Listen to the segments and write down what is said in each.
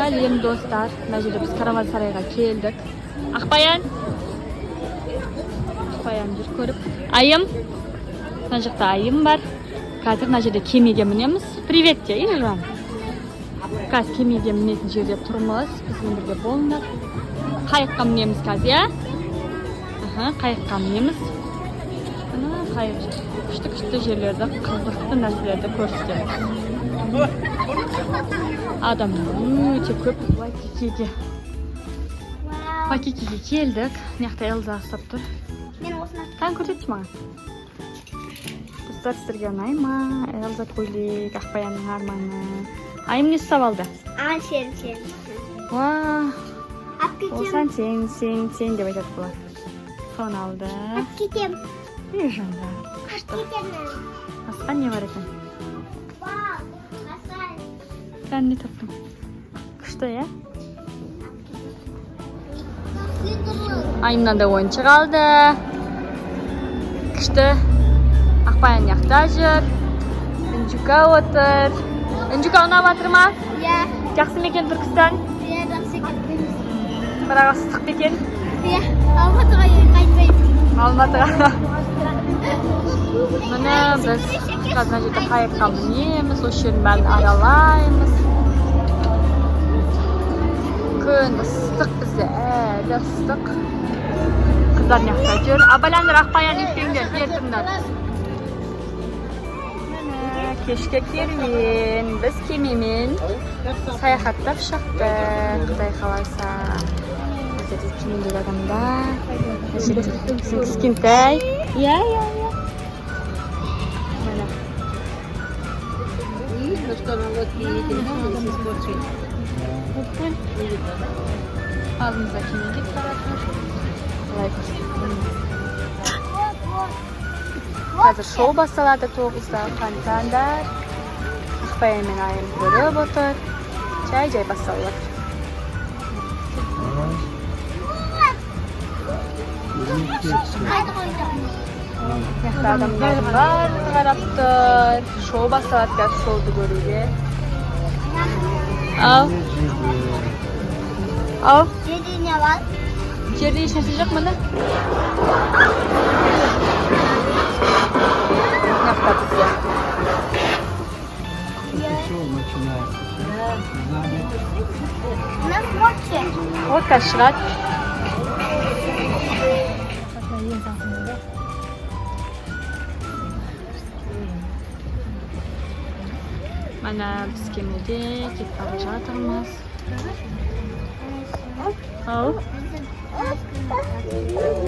Сәлем достар. Мына жерде біз караван-сарайға келдік. Ақбаян жүр көріп. Айым. Мына жақта айым бар. Қазір мына жерде кемеге мінеміз. Привет де, Ержан. Қазір кемеге мінетін жерде тұрмыз. Бізбен бірге болыңдар. Қайыққа мінеміз қазір, иә? Қайыққа мінеміз. Ана қайық жүр. Күшті жерлерді, қызықты нәрселерді көрсетеміз. Адам өте көп. Вайкикиге келдік. Мыяқта Элза ұстап тұр. Таң көрсетші маған. Достар, сіздерге ұнай ма? Элза көйлек, Ақбаянның арманы. Айым не ұстап алды? Сен. Вау. Олсан сен деп айтады бұлар. Сон алды. Кетем. Ержанда. Асқа не бар екен? Сән не таптың? Күшті, е? Айымнан да ойыншық алды. Күшті. Ақбаян яқта жүр. Үнжука отыр. Үнжука ұнап атыр ма? Иә. Жақсы мекен Түркістан? Иә, жақсы екен. Бірақ ыстық бекен? Иә, Алматыға қайтпаймын. Алматыға. Міне біз қазір жерде қайыққа мінеміз, осы жердің бәрін аралаймыз. Күн ыстық бізде, әлі ыстық. Қыздар мыяқта жүр. Абайландар, Ақбаян етпеңдер, бертіңдер. Міне кешке керуен, біз кемемен саяхаттап шықтық, Құдай қаласа. Бұл жерде кемедегі адамдар. Бұл жерде кішкентай. Иә. Алдымызда кеме кетіп баратыр. Қазір шоу басталады 9-да. Фонтандар. Ақбаян мен айым көріп отыр. Жай басталып жатыр. Мыяқта адамдар бар, қарап тұр. Шоу басталады, қазір шоуды көруге. Ау. Жерде не бар? Жерде ешнәрсе жоқ міне. Мыяқта бізде. Водка шығады. Mana biz kemede ketib bara жатырмыз. Ау.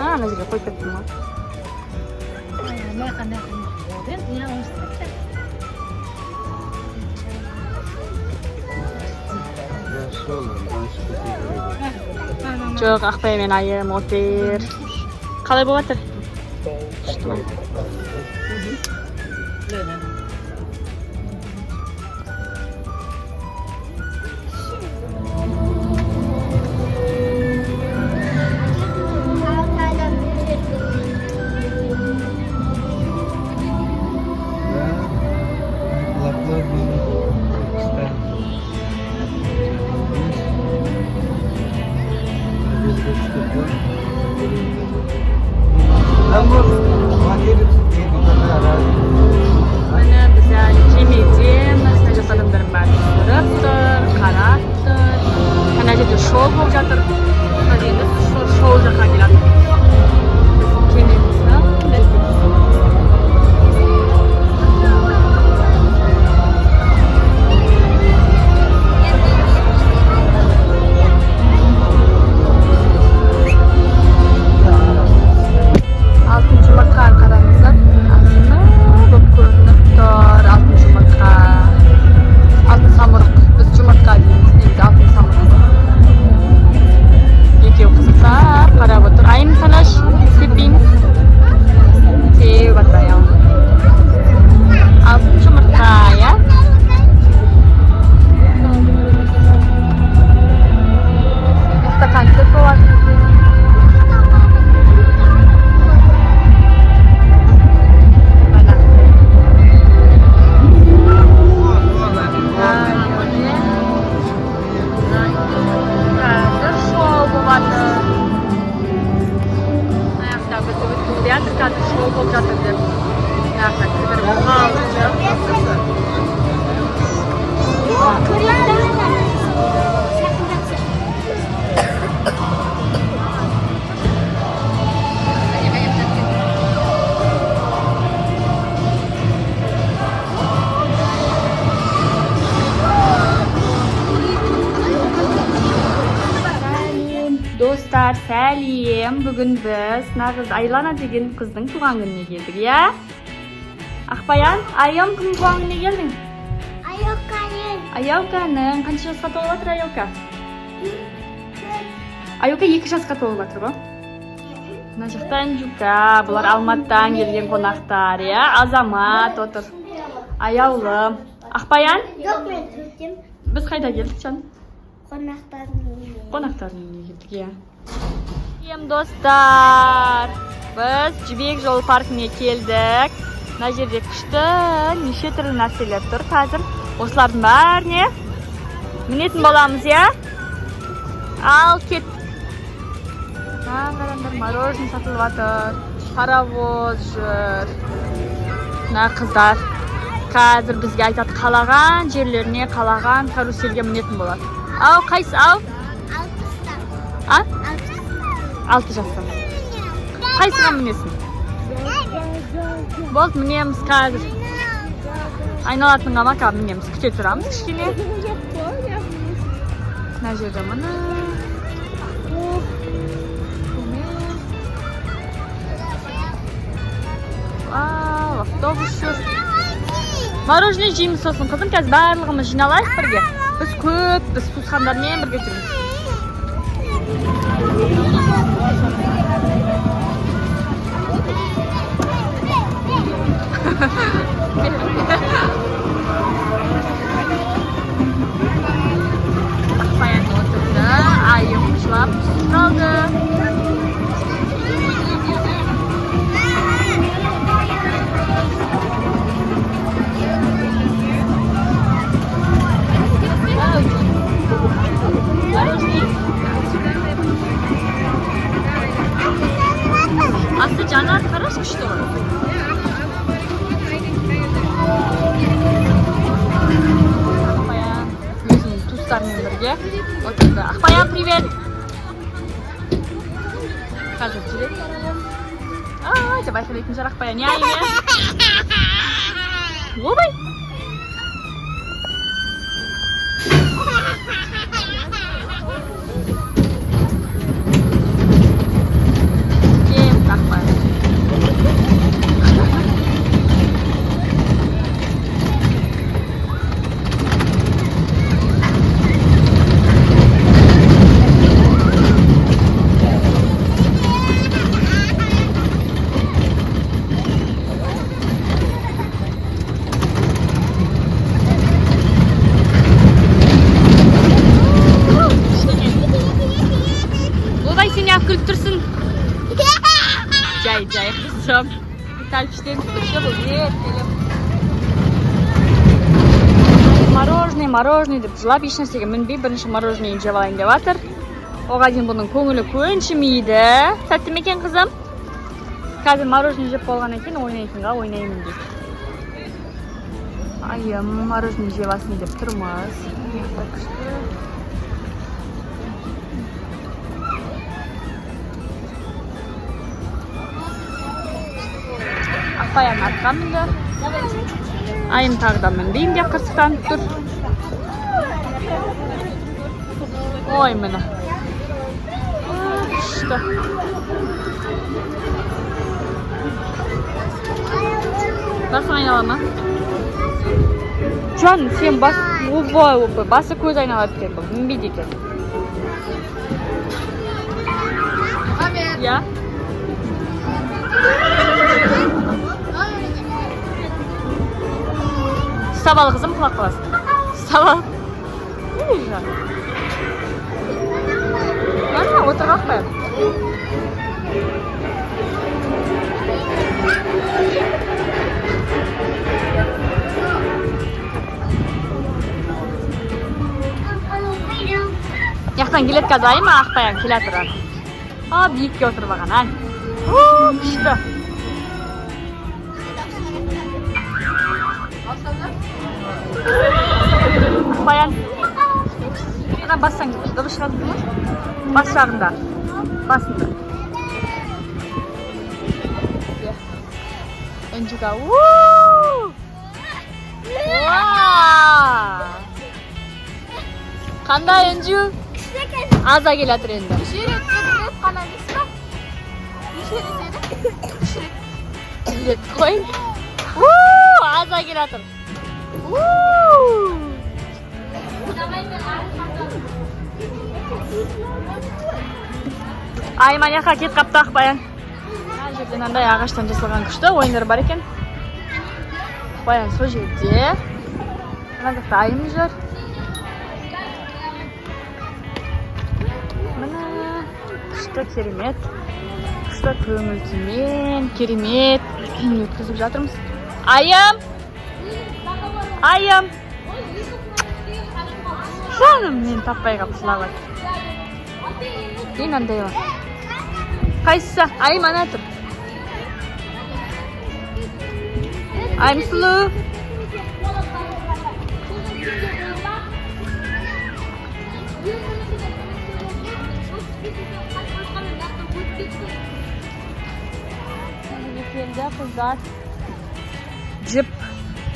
Ана жерге қойып кеттім ғой. Жоқ, Ақбай мен айым отыр. Қалай болып жатыр? Күшті ма? Dostlar, Selim. Bugün biz Nağız Aylana деген kızın tuğan gününe geldik ya. Akbayan, Ayom kim tuğan gününe geldin? Ayoka'nın. Ayoka'nın qancha жасқа толып жатыр Ayока? Ayока 2 жасқа толып жатыр ғой. Мына жақтан Жука, бұлар Алматыдан келген қонақтар, ya. Азамат отыр. Аяулым. Ақбаян? Yok ben tuttum. Biz қайда келдік, Жан? Konaklarının Қонақтардың үйіне келдік, ya. Достар, biz Жібек жол паркіне келдік. Мына жерде күшті неше түрлі нәрселер тұр қазір. Осылардың бәріне мінетін боламыз, ya. Ал кет. Қараңдар, мороженое сатылып жатыр. Паровоз жүр. Мына қыздар қазір бізге айтады, қалаған жерлеріне, қалаған каруселге мінетін болады. Ау, қайсы, ау? 6 жастан. Қайсыға мінесің? Болды, мінеміз қазір. Айналатынға мақа мінеміз. Күте тұрамыз кішкене. Мына жерде мұны. Вау, автобус жүр. Мороженое жейміз сосын, қызым, қазір барлығымыз жиналайық бірге. Біз көппіз, туысқандармен бірге жүрміз. Ақбаян отырды, айым жылап түсіп қалды. Aslı Caner Karaş kuştu o. Ақбаян өзінің туыстарымен бірге отырды. Ақбаян, привет! Қазір жүреді. Ай, деп айқайлайтын шығар Ақбаян. Не айме? Ойбай! Күліп тұрсын. Жай қызым. Тәлпіштен күтірші бұл. Мороженое деп жылап, еш нәрсеге мінбей бірінші мороженое жеп алайын деп жатыр. Оған дейін бұның көңілі көншімейді. Сәтті ме екен қызым? Қазір мороженое жеп болғаннан кейін ойнаймын дейді. Айым мороженое жеп алсын деп тұрмыз. Ақбаян артқа мінді. Айым тағда мінбейін деп қырсықтанып тұр. Ой, міне. Күшті. Басың айнала ма? Жан, сен басы көз айналады екен бұл. Мінбейді екен. Я? Сабал қызым, құлақ қаласың. Сабал. Не жан? Ана, отырғақ бәр. Яқтан келет қазайы ма, Ақбаян келе тұрады. Биікке отырып аған, ән. Күшті. Ақбаян. Ана бассаң келеді. Дыбыс шығады ма? Бас жағында. Басында. Өнжіға. Қандай өнжі? Аза келатыр енді. rep qana deysizmi? 3 rep desaydi. 3 rep qo'ying. Aza kelatur. Ay mana yoqqa ketib qapti Aqbayan. Mana yerda nanday ag'ashdan jasalgan kuchli o'yinlar bor ekan. Bayan shu yerda. Mana yoqda ayim yur. Mana kuchli keremet. Kuchli ko'ngilchimen, keremet o'tkazib жатырмыз. Ayim. Ayim. Canım men topmay qolib. Dinanday var. Qaysi? Ayim ana tur. I'm slow. Keldi qizlar. Jip.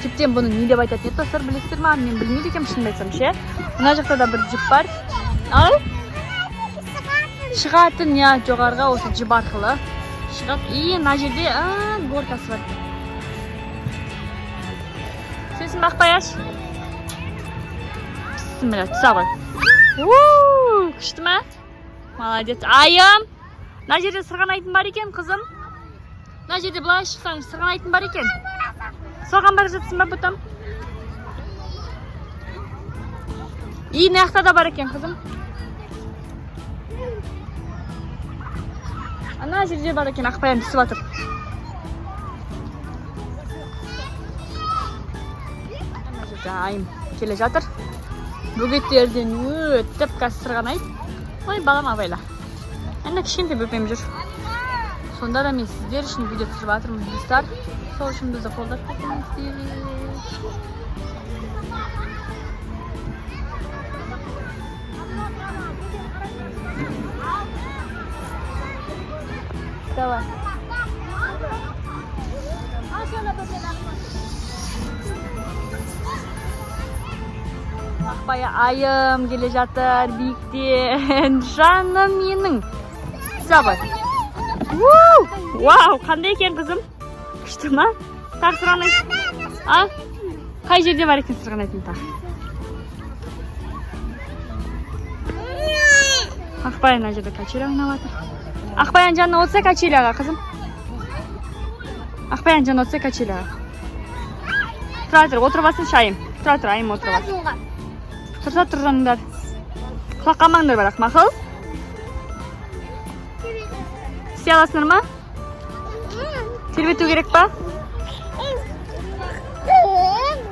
Jipten buni ne deb aytadi? Dostlar bilasizlarmi? Men bilmaydi ekanman shunday aytsam-chi. Mana yoqda da bir jip bor. Al. Шығатын ya жоғарыға осы жіп арқылы шығып, мына жерде горкасы бар. Сесін бақпаяш. Бісміллә, түсе ғой. Күшті ме? Молодец. Айым. Мына жерде сырғанайтын бар екен, қызым. Мына жерде былай шықсаң, сырғанайтын бар екен. Соған бара жатсың ба бұтым? Мына жақта да бар екен, қызым. Ана жерде бар екен, Aqbayan түсіп жатыр. Ана жерде айым келе жатыр. Бөгеттерден өтіп қазір сырғанайды. Ой, балам абайла. Енді кішкентай бөпем жүр. Сонда да мен сіздер үшін видео түсіріп жатырмын, достар. Сол үшін бізді қолдап кетіңіздер. Давай. Aqbaya ayım келе жатыр биіктен. Жаным менің. Забай. Вау, қандай екен қызым? Күшті ма? Тағы сырғанайсың. Қай жерде бар екен сырғанайтын тағы? Aqbaya мына жерде качеля ойнап жатыр. Aqbayan жанына отса качеляға, қызым. Aqbayan жанына отса качеляға. Тұра тұр, отырып алсын шайым. Тұра тұр, айым отырып алсын. Тұрса тұр жаныңдар. Құлаққамаңдар бірақ, мақыл? Істей аласыңдар ма? Тербету керек па?